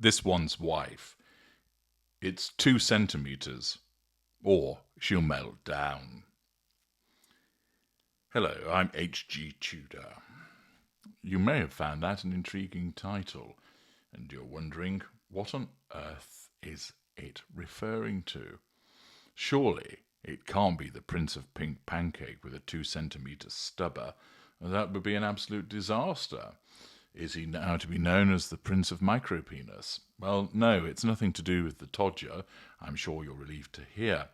this one's wife. It's 2 centimetres, or she'll melt down. Hello, I'm HG Tudor. You may have found that an intriguing title, and you're wondering, what on earth is it referring to? Surely it can't be the Prince of Pink Pancake with a 2 centimetre stubber. That would be an absolute disaster. Is he now to be known as the Prince of Micropenis? Well, no, it's nothing to do with the Todger, I'm sure you're relieved to hear.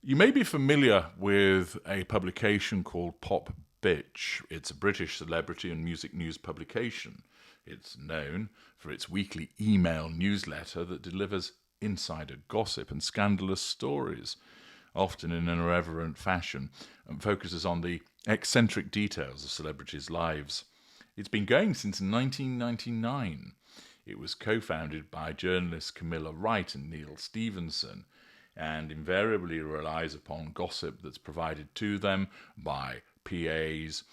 You may be familiar with a publication called Pop Bitch. It's a British celebrity and music news publication. It's known for its weekly email newsletter that delivers insider gossip and scandalous stories, often in an irreverent fashion, and focuses on the eccentric details of celebrities' lives. It's been going since 1999. It was co-founded by journalists Camilla Wright and Neil Stevenson, and invariably relies upon gossip that's provided to them by PAs,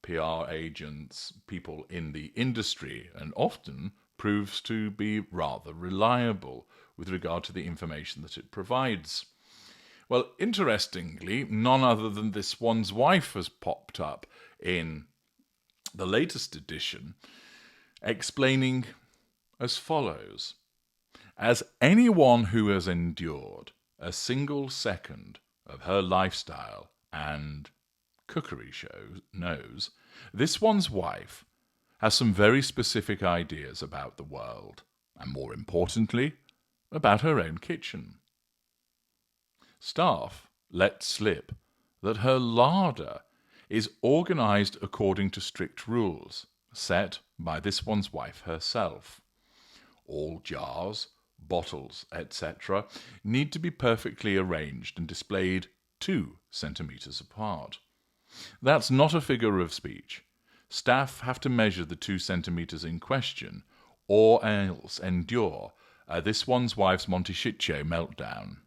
PR agents, people in the industry, and often proves to be rather reliable with regard to the information that it provides. Well, interestingly, none other than this one's wife has popped up in the latest edition, explaining as follows. As anyone who has endured a single second of her lifestyle and cookery shows knows, this one's wife has some very specific ideas about the world, and more importantly, about her own kitchen. Staff let slip that her larder is organised according to strict rules set by this one's wife herself. All jars, bottles, etc. need to be perfectly arranged and displayed 2 centimetres apart. That's not a figure of speech. Staff have to measure the 2 centimetres in question, or else endure this one's wife's Monte-Shit-Show meltdown.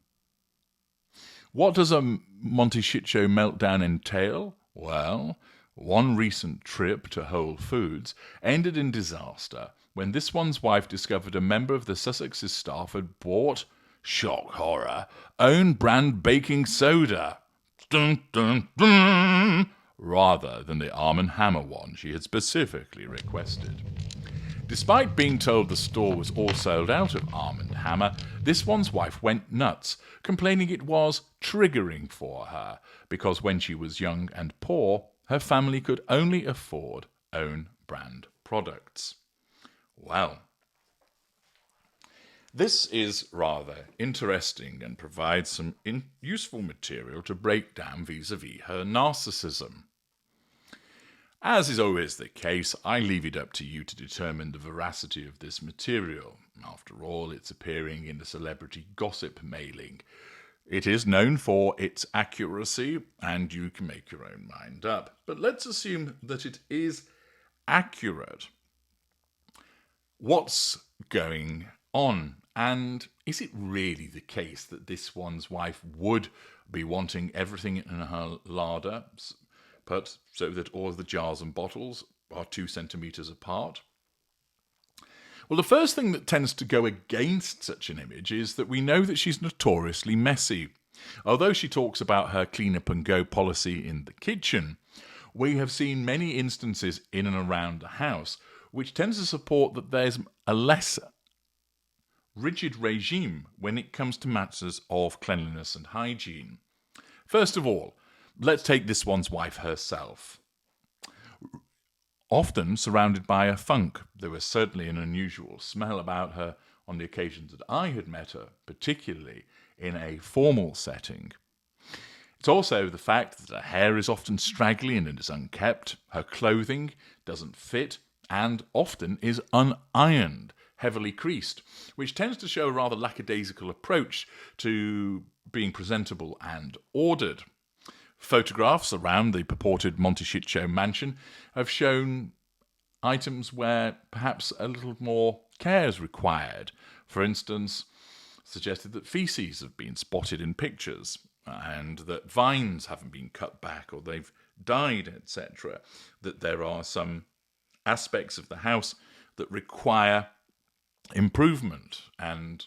What does a Monte-Shit-Show meltdown entail? Well, one recent trip to Whole Foods ended in disaster when this one's wife discovered a member of the Sussex's staff had bought, shock horror, own brand baking soda. Dun, dun, dun, rather than the Arm & Hammer one she had specifically requested. Despite being told the store was all sold out of Arm & Hammer, this one's wife went nuts, complaining it was triggering for her, because when she was young and poor, her family could only afford own brand products. Well, this is rather interesting and provides some useful material to break down vis-à-vis her narcissism. As is always the case, I leave it up to you to determine the veracity of this material. After all, it's appearing in a celebrity gossip mailing. It is known for its accuracy, and you can make your own mind up. But let's assume that it is accurate. What's going on? And is it really the case that this one's wife would be wanting everything in her larder put so that all of the jars and bottles are 2 centimetres apart? Well, the first thing that tends to go against such an image is that we know that she's notoriously messy. Although she talks about her clean up and go policy in the kitchen, we have seen many instances in and around the house which tends to support that there's a less rigid regime when it comes to matters of cleanliness and hygiene. First of all, let's take this one's wife herself. Often surrounded by a funk, there was certainly an unusual smell about her on the occasions that I had met her, particularly in a formal setting. It's also the fact that her hair is often straggly and is unkempt, her clothing doesn't fit, and often is unironed, heavily creased, which tends to show a rather lackadaisical approach to being presentable and ordered. Photographs around the purported Monte-Shit-Show mansion have shown items where perhaps a little more care is required. For instance, suggested that feces have been spotted in pictures and that vines haven't been cut back or they've died, etc. That there are some aspects of the house that require improvement and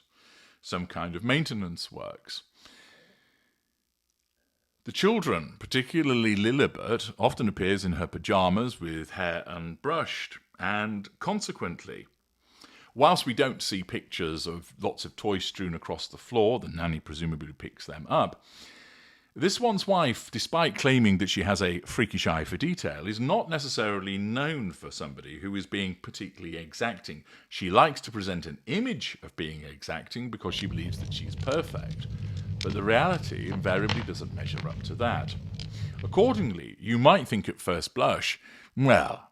some kind of maintenance works. The children, particularly Lilibet, often appears in her pyjamas with hair unbrushed, and consequently, whilst we don't see pictures of lots of toys strewn across the floor, the nanny presumably picks them up, this one's wife, despite claiming that she has a freakish eye for detail, is not necessarily known for somebody who is being particularly exacting. She likes to present an image of being exacting because she believes that she's perfect, but the reality invariably doesn't measure up to that. Accordingly, you might think at first blush, well,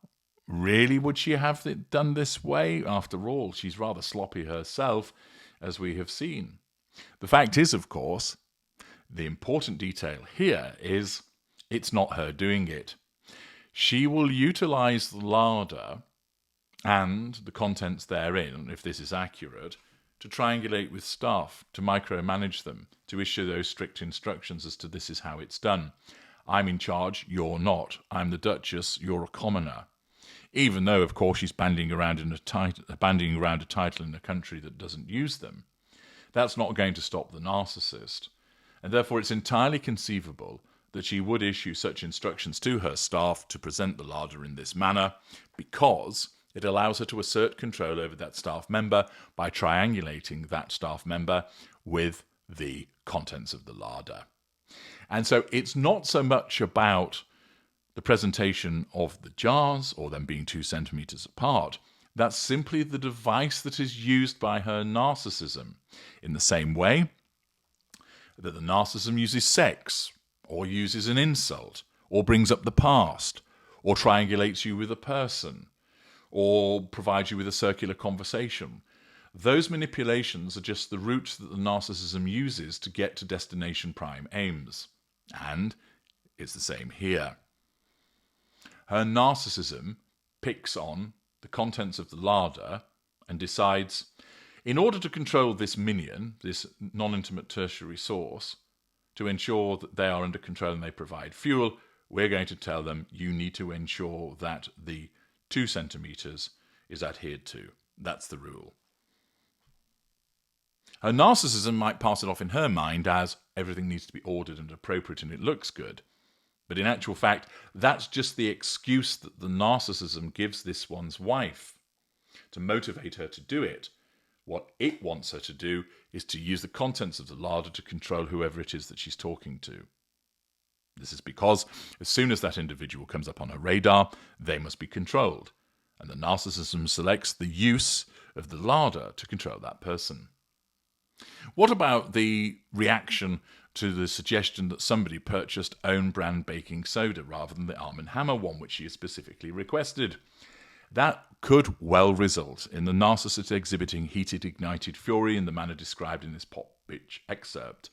really would she have it done this way? After all, she's rather sloppy herself, as we have seen. The fact is, of course, the important detail here is it's not her doing it. She will utilise the larder and the contents therein, if this is accurate, to triangulate with staff, to micromanage them, to issue those strict instructions as to this is how it's done. I'm in charge, you're not. I'm the Duchess, you're a commoner. Even though, of course, she's bandying around a title in a country that doesn't use them. That's not going to stop the narcissist. And therefore it's entirely conceivable that she would issue such instructions to her staff to present the larder in this manner because it allows her to assert control over that staff member by triangulating that staff member with the contents of the larder. And so it's not so much about the presentation of the jars or them being 2 centimetres apart. That's simply the device that is used by her narcissism. In the same way that the narcissism uses sex, or uses an insult, or brings up the past, or triangulates you with a person, or provides you with a circular conversation. Those manipulations are just the routes that the narcissism uses to get to destination prime aims. And it's the same here. Her narcissism picks on the contents of the larder and decides, in order to control this minion, this non-intimate tertiary source, to ensure that they are under control and they provide fuel, we're going to tell them you need to ensure that the 2 centimetres is adhered to. That's the rule. Her narcissism might pass it off in her mind as everything needs to be ordered and appropriate and it looks good. But in actual fact, that's just the excuse that the narcissism gives this one's wife to motivate her to do it. What it wants her to do is to use the contents of the larder to control whoever it is that she's talking to. This is because as soon as that individual comes up on her radar, they must be controlled. And the narcissism selects the use of the larder to control that person. What about the reaction to the suggestion that somebody purchased own brand baking soda rather than the Arm & Hammer one, which she has specifically requested? That could well result in the narcissist exhibiting heated, ignited fury in the manner described in this Pop Bitch excerpt.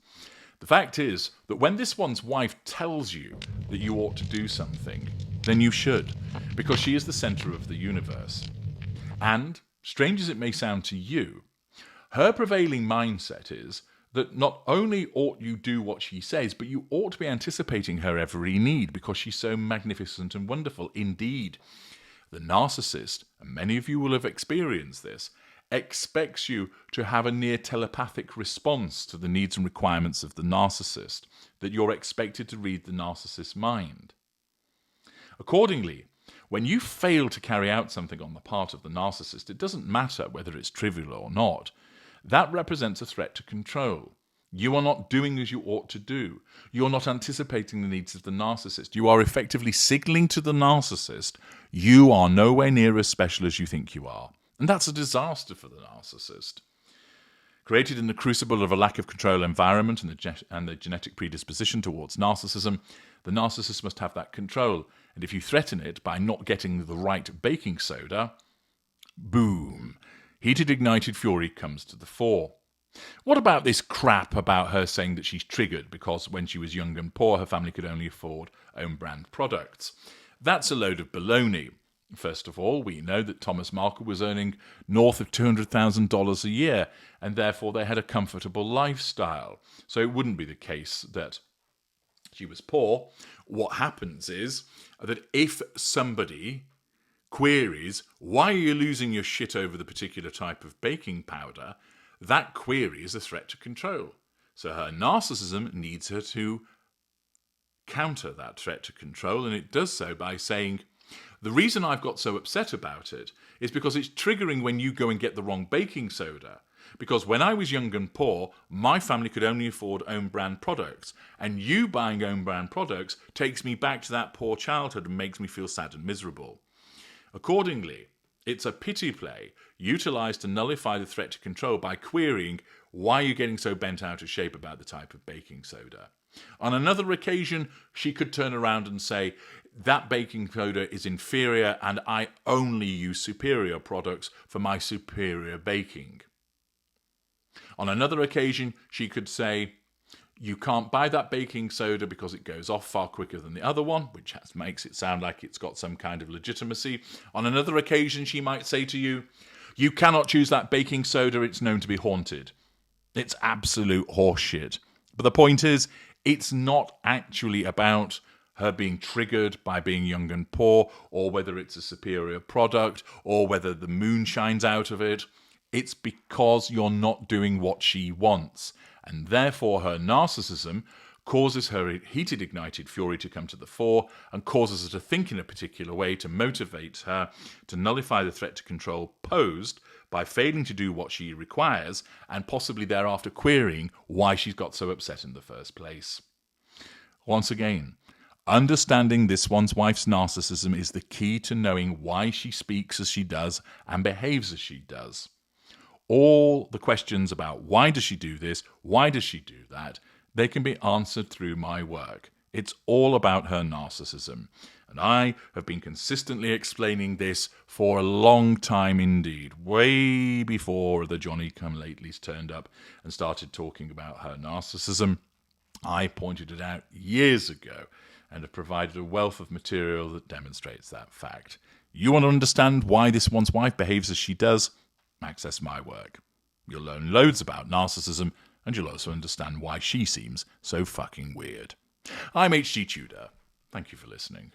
The fact is that when this one's wife tells you that you ought to do something, then you should, because she is the centre of the universe. And, strange as it may sound to you, her prevailing mindset is that not only ought you do what she says, but you ought to be anticipating her every need because she's so magnificent and wonderful. Indeed, the narcissist, and many of you will have experienced this, expects you to have a near telepathic response to the needs and requirements of the narcissist, that you're expected to read the narcissist's mind. Accordingly, when you fail to carry out something on the part of the narcissist, it doesn't matter whether it's trivial or not. That represents a threat to control. You are not doing as you ought to do. You're not anticipating the needs of the narcissist. You are effectively signaling to the narcissist, you are nowhere near as special as you think you are. And that's a disaster for the narcissist. Created in the crucible of a lack of control environment and the genetic predisposition towards narcissism, the narcissist must have that control. And if you threaten it by not getting the right baking soda, boom, heated, ignited fury comes to the fore. What about this crap about her saying that she's triggered because when she was young and poor, her family could only afford own brand products? That's a load of baloney. First of all, we know that Thomas Markle was earning north of $200,000 a year, and therefore they had a comfortable lifestyle. So it wouldn't be the case that she was poor. What happens is that if somebody queries, why are you losing your shit over the particular type of baking powder? That query is a threat to control. So her narcissism needs her to counter that threat to control, and it does so by saying, the reason I've got so upset about it is because it's triggering when you go and get the wrong baking soda. Because when I was young and poor, my family could only afford own brand products. And you buying own brand products takes me back to that poor childhood and makes me feel sad and miserable. Accordingly, it's a pity play utilised to nullify the threat to control by querying why you're getting so bent out of shape about the type of baking soda. On another occasion, she could turn around and say, that baking soda is inferior and I only use superior products for my superior baking. On another occasion, she could say, you can't buy that baking soda because it goes off far quicker than the other one, which makes it sound like it's got some kind of legitimacy. On another occasion, she might say to you, you cannot choose that baking soda, it's known to be haunted. It's absolute horseshit. But the point is, it's not actually about her being triggered by being young and poor, or whether it's a superior product, or whether the moon shines out of it. It's because you're not doing what she wants. And therefore her narcissism causes her heated, ignited fury to come to the fore and causes her to think in a particular way to motivate her to nullify the threat to control posed by failing to do what she requires and possibly thereafter querying why she's got so upset in the first place. Once again, understanding this one's wife's narcissism is the key to knowing why she speaks as she does and behaves as she does. All the questions about why does she do this, why does she do that, they can be answered through my work. It's all about her narcissism. And I have been consistently explaining this for a long time indeed, way before the Johnny-come-latelys turned up and started talking about her narcissism. I pointed it out years ago and have provided a wealth of material that demonstrates that fact. You want to understand why this one's wife behaves as she does? Access my work. You'll learn loads about narcissism, and you'll also understand why she seems so fucking weird. I'm HG Tudor. Thank you for listening.